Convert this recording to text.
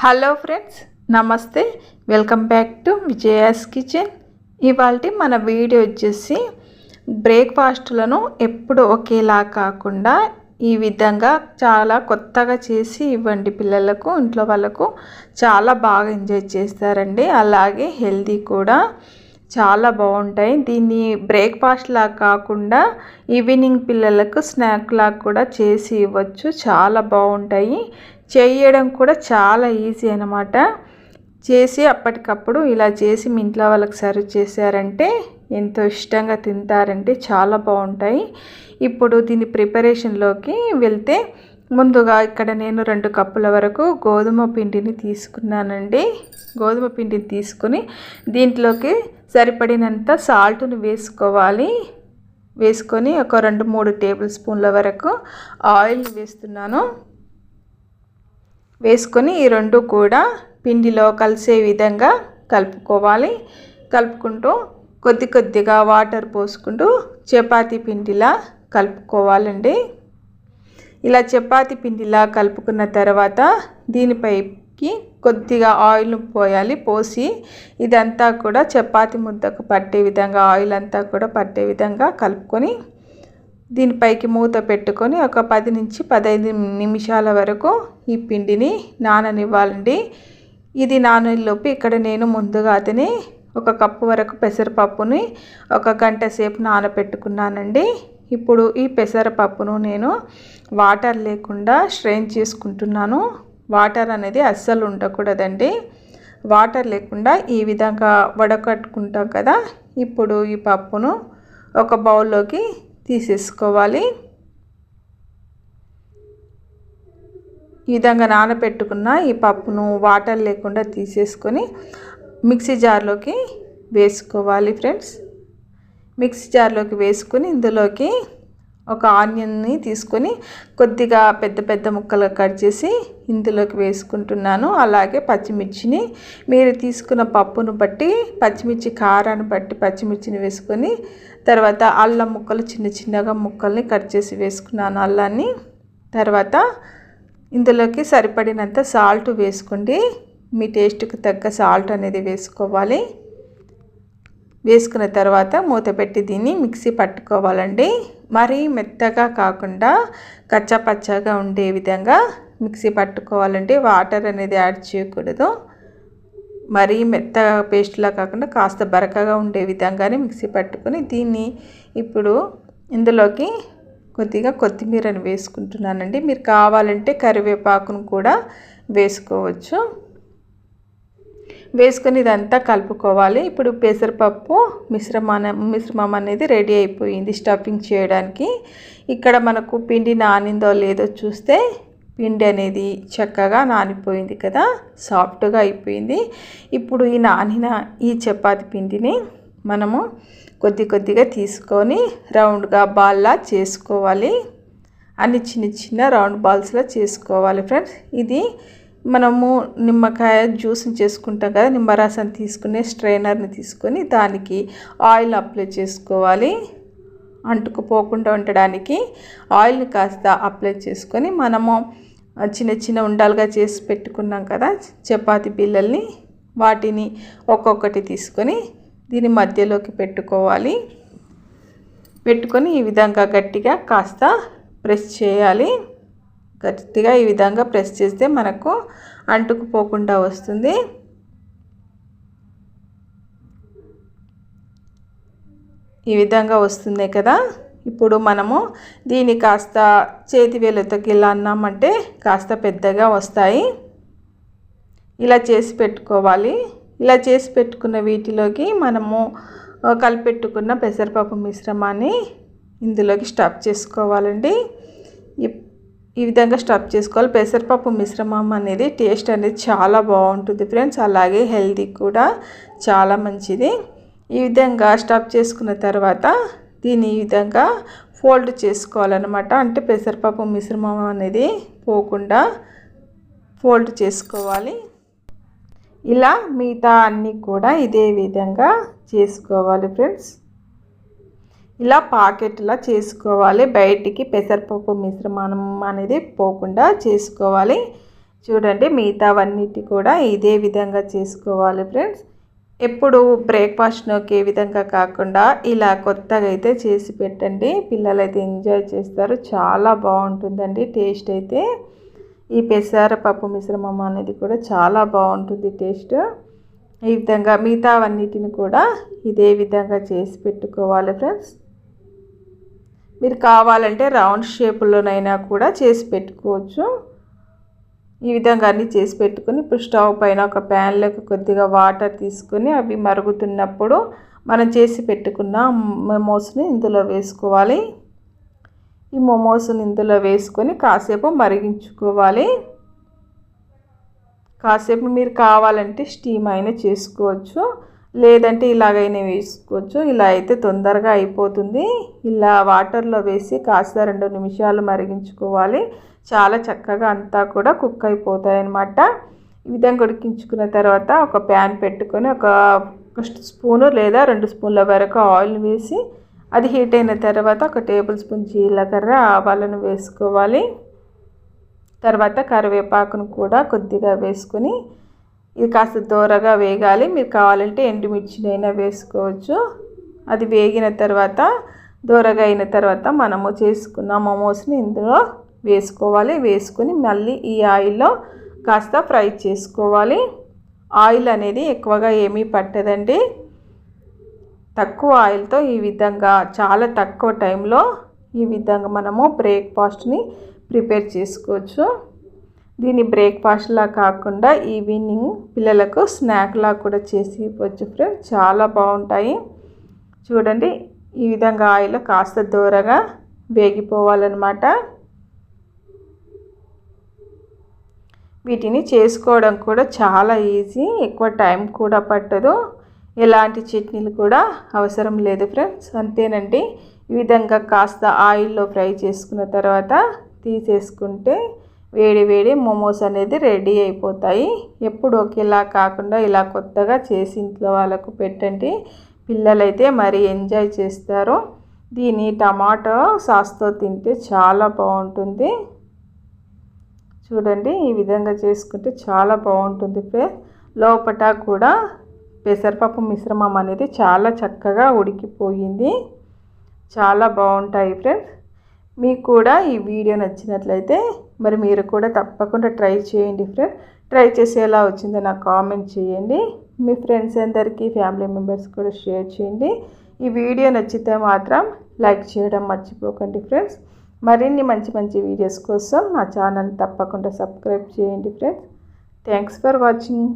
Hello friends, నమస్తే. Welcome back to Vijaya's kitchen. ఇవాల్టి మన వీడియో వచ్చేసి బ్రేక్ఫాస్ట్లను ఎప్పుడు ఒకేలా కాకుండా ఈ విధంగా చాలా కొత్తగా చేసి ఇవ్వండి. పిల్లలకు, ఇంట్లో వాళ్ళకు చాలా బాగా ఎంజాయ్ చేస్తారండి. అలాగే హెల్తీ కూడా చాలా బాగుంటాయి. దీన్ని బ్రేక్ఫాస్ట్ లాగా కాకుండా ఈవినింగ్ పిల్లలకు స్నాక్ లాగా కూడా చేసి ఇవ్వచ్చు. చాలా బాగుంటాయి. చేయడం కూడా చాలా ఈజీ అన్నమాట. చేసి అప్పటికప్పుడు ఇలా చేసి మీ ఇంట్లో వాళ్ళకి సర్వ్ చేశారంటే ఎంతో ఇష్టంగా తింటారంటే చాలా బాగుంటాయి. ఇప్పుడు దీని ప్రిపరేషన్లోకి వెళ్తే ముందుగా ఇక్కడ నేను 2 కప్పుల వరకు గోధుమ పిండిని తీసుకున్నానండి. గోధుమ పిండిని తీసుకొని దీంట్లోకి సరిపడినంత సాల్ట్ను వేసుకోవాలి. వేసుకొని ఒక 2-3 టేబుల్ స్పూన్ల వరకు ఆయిల్ వేస్తున్నాను. వేసుకొని ఈ రెండు కూడా పిండిలో కలిసే విధంగా కలుపుకోవాలి. కలుపుకుంటూ కొద్దిగా వాటర్ పోసుకుంటూ చపాతీ పిండిలా కలుపుకోవాలండి. ఇలా చపాతీ పిండిలా కలుపుకున్న తర్వాత దీనిపైకి కొద్దిగా ఆయిల్ పోయాలి. పోసి ఇదంతా కూడా చపాతీ ముద్దకు పట్టే విధంగా ఆయిల్ అంతా కూడా పట్టే విధంగా కలుపుకొని దీనిపైకి మూత పెట్టుకొని ఒక 10-15 నిమిషాల వరకు ఈ పిండిని నాననివ్వాలండి. ఇది నానలోపు ఇక్కడ నేను ముందుగానే 1 కప్పు వరకు పెసరపప్పుని 1 గంట సేపు నానబెట్టుకున్నానండి. ఇప్పుడు ఈ పెసరపప్పును నేను వాటర్ లేకుండా స్ట్రెయిన్ చేసుకుంటున్నాను. వాటర్ అనేది అస్సలు ఉండకూడదండి. వాటర్ లేకుండా ఈ విధంగా వడకట్టుకుంటాం కదా. ఇప్పుడు ఈ పప్పును ఒక బౌల్లోకి తీసేసుకోవాలి. ఈ విధంగా నానబెట్టుకున్న ఈ పప్పును వాటర్ లేకుండా తీసేసుకొని మిక్సీ జార్లోకి వేసుకోవాలి ఫ్రెండ్స్. మిక్సీ జార్లోకి వేసుకొని ఇందులోకి ఒక ఆనియన్ని తీసుకొని కొద్దిగా పెద్ద ముక్కలుగా కట్ చేసి ఇందులోకి వేసుకుంటున్నాను. అలాగే పచ్చిమిర్చిని మీరు తీసుకున్న పప్పును బట్టి పచ్చిమిర్చి కారాన్ని బట్టి పచ్చిమిర్చిని వేసుకొని తర్వాత అల్లం ముక్కలు చిన్నగా ముక్కల్ని కట్ చేసి వేసుకున్నాను. అల్లాన్ని తర్వాత ఇందులోకి సరిపడినంత సాల్ట్ వేసుకోండి. మీ టేస్ట్కి తగ్గ సాల్ట్ అనేది వేసుకోవాలి. వేసుకున్న తర్వాత మూత పెట్టి దీన్ని మిక్సీ పట్టుకోవాలండి. మరీ మెత్తగా కాకుండా కచ్చాపచ్చాగా ఉండే విధంగా మిక్సీ పట్టుకోవాలండి. వాటర్ అనేది యాడ్ చేయకూడదు. మరీ మెత్తగా పేస్ట్లా కాకుండా కాస్త బరకగా ఉండే విధంగానే మిక్సీ పట్టుకొని దీన్ని ఇప్పుడు ఇందులోకి కొద్దిగా కొత్తిమీరని వేసుకుంటున్నానండి. మీరు కావాలంటే కరివేపాకును కూడా వేసుకోవచ్చు. వేసుకొని ఇదంతా కలుపుకోవాలి. ఇప్పుడు పెసరపప్పు మిశ్రమం అనేది రెడీ అయిపోయింది స్టఫింగ్ చేయడానికి. ఇక్కడ మనకు పిండి నానిందో లేదో చూస్తే పిండి అనేది చక్కగా నానిపోయింది కదా, సాఫ్ట్గా అయిపోయింది. ఇప్పుడు ఈ నానిన ఈ చపాతీ పిండిని మనము కొద్దిగా తీసుకొని రౌండ్గా బాల్లా చేసుకోవాలి. అన్ని చిన్న రౌండ్ బాల్స్లా చేసుకోవాలి ఫ్రెండ్స్. ఇది మనము నిమ్మకాయ జ్యూస్ని చేసుకుంటాం కదా, నిమ్మరసం తీసుకునే స్ట్రైనర్ని తీసుకొని దానికి ఆయిల్ అప్లై చేసుకోవాలి. అంటుకుపోకుండా ఉండడానికి ఆయిల్ని కాస్త అప్లై చేసుకొని మనము చిన్న ఉండాలుగా చేసి పెట్టుకున్నాం కదా చపాతీ బిళ్ళల్ని, వాటిని ఒక్కొక్కటి తీసుకొని దీని మధ్యలోకి పెట్టుకోవాలి. పెట్టుకొని ఈ విధంగా గట్టిగా కాస్త ప్రెస్ చేయాలి. గట్టిగా ఈ విధంగా ప్రెస్ చేస్తే మనకు అంటుకుపోకుండా వస్తుంది. ఈ విధంగా వస్తుంది కదా. ఇప్పుడు మనము దీన్ని కాస్త చేతి వేలతో ఇలా అన్నామంటే కాస్త పెద్దగా వస్తాయి. ఇలా చేసి పెట్టుకోవాలి. ఇలా చేసి పెట్టుకున్న వీటిలోకి మనము కలిపెట్టుకున్న పెసరపప్పు మిశ్రమాన్ని ఇందులోకి స్టఫ్ చేసుకోవాలండి. ఈ విధంగా స్టఫ్ చేసుకోవాలి. పెసరపప్పు మిశ్రమం అనేది టేస్ట్ అనేది చాలా బాగుంటుంది ఫ్రెండ్స్. అలాగే హెల్తీ కూడా చాలా మంచిది. ఈ విధంగా స్టఫ్ చేసుకున్న తర్వాత దీన్ని ఈ విధంగా ఫోల్డ్ చేసుకోవాలన్నమాట. అంటే పెసరపప్పు మిశ్రమం అనేది పోకుండా ఫోల్డ్ చేసుకోవాలి. ఇలా మిగతా అన్నీ కూడా ఇదే విధంగా చేసుకోవాలి ఫ్రెండ్స్. ఇలా పాకెట్లా చేసుకోవాలి. బయటికి పెసరపప్పు మిశ్రమం అనేది పోకుండా చేసుకోవాలి. చూడండి మిగతావన్నిటి కూడా ఇదే విధంగా చేసుకోవాలి ఫ్రెండ్స్. ఎప్పుడు బ్రేక్ఫాస్ట్లోకి ఏ విధంగా కాకుండా ఇలా కొత్తగా అయితే చేసి పెట్టండి. పిల్లలైతే ఎంజాయ్ చేస్తారు. చాలా బాగుంటుందండి టేస్ట్ అయితే. ఈ పెసరపప్పు మిశ్రమం అనేది కూడా చాలా బాగుంటుంది టేస్ట్. ఈ విధంగా మిగతావన్నిటిని కూడా ఇదే విధంగా చేసి పెట్టుకోవాలి ఫ్రెండ్స్. మీరు కావాలంటే రౌండ్ షేపులోనైనా కూడా చేసి పెట్టుకోవచ్చు. ఈ విధంగా అన్నీ చేసి పెట్టుకుని ఇప్పుడు స్టవ్ పైన ఒక ప్యాన్లోకి కొద్దిగా వాటర్ తీసుకొని అవి మరుగుతున్నప్పుడు మనం చేసి పెట్టుకున్న మోమోస్ని ఇందులో వేసుకోవాలి. ఈ మోమోస్ని ఇందులో వేసుకొని కాసేపు మరిగించుకోవాలి. కాసేపు మీరు కావాలంటే స్టీమ్ అయినా చేసుకోవచ్చు, లేదంటే ఇలాగైనా వేసుకోవచ్చు. ఇలా అయితే తొందరగా అయిపోతుంది. ఇలా వాటర్లో వేసి కాస్త 2 నిమిషాలు మరిగించుకోవాలి. చాలా చక్కగా అంతా కూడా కుక్ అయిపోతాయి అన్నమాట. ఈ విధంగా ఉడికించుకున్న తర్వాత ఒక ప్యాన్ పెట్టుకొని ఒక స్పూను లేదా 2 స్పూన్ల వరకు ఆయిల్ వేసి అది హీట్ అయిన తర్వాత 1 టేబుల్ స్పూన్ జీలకర్ర ఆవాలను వేసుకోవాలి. తర్వాత కరివేపాకును కూడా కొద్దిగా వేసుకొని ఇది కాస్త దూరగా వేగాలి. మీరు కావాలంటే ఎండుమిర్చినైనా వేసుకోవచ్చు. అది వేగిన తర్వాత దూరగా అయిన తర్వాత మనము చేసుకున్న మోమోస్ని ఇందులో వేసుకోవాలి. వేసుకొని మళ్ళీ ఈ ఆయిల్లో కాస్త ఫ్రై చేసుకోవాలి. ఆయిల్ అనేది ఎక్కువగా ఏమీ పట్టదండి. తక్కువ ఆయిల్తో ఈ విధంగా చాలా తక్కువ టైంలో ఈ విధంగా మనము బ్రేక్ఫాస్ట్ని ప్రిపేర్ చేసుకోవచ్చు. దీన్ని బ్రేక్ఫాస్ట్లా కాకుండా ఈవినింగ్ పిల్లలకు స్నాక్లా కూడా చేసి ఇవ్వచ్చు ఫ్రెండ్స్. చాలా బాగుంటాయి. చూడండి ఈ విధంగా ఆయిల్ కాస్త దూరగా వేగిపోవాలన్నమాట. వీటిని చేసుకోవడం కూడా చాలా ఈజీ, ఎక్కువ టైం కూడా పట్టదు, ఎలాంటి చట్నీలు కూడా అవసరం లేదు ఫ్రెండ్స్. అంతేనండి. ఈ విధంగా కాస్త ఆయిల్లో ఫ్రై చేసుకున్న తర్వాత తీసేసుకుంటే వేడి వేడి మోమోస్ అనేది రెడీ అయిపోతాయి. ఎప్పుడు ఒకేలా కాకుండా ఇలా కొత్తగా చేసి ఇంట్లో వాళ్ళకు పెట్టండి. పిల్లలైతే మరి ఎంజాయ్ చేస్తారు. దీన్ని టమాటో సాస్తో తింటే చాలా బాగుంటుంది. చూడండి ఈ విధంగా చేసుకుంటే చాలా బాగుంటుంది ఫ్రెండ్స్. లోపట కూడా పెసరపప్పు మిశ్రమం అనేది చాలా చక్కగా ఉడికిపోయింది. చాలా బాగుంటాయి ఫ్రెండ్స్. మీకు కూడా ఈ వీడియో నచ్చినట్లయితే మరి మీరు కూడా తప్పకుండా ట్రై చేయండి ఫ్రెండ్స్. ట్రై చేసి ఎలా వచ్చిందో నాకు కామెంట్ చేయండి. మీ ఫ్రెండ్స్ అందరికీ, ఫ్యామిలీ మెంబర్స్ కూడా షేర్ చేయండి. ఈ వీడియో నచ్చితే మాత్రం లైక్ చేయడం మర్చిపోకండి ఫ్రెండ్స్. మరిన్ని మంచి మంచి వీడియోస్ కోసం నా ఛానల్ తప్పకుండా సబ్స్క్రైబ్ చేయండి ఫ్రెండ్స్. Thanks for watching.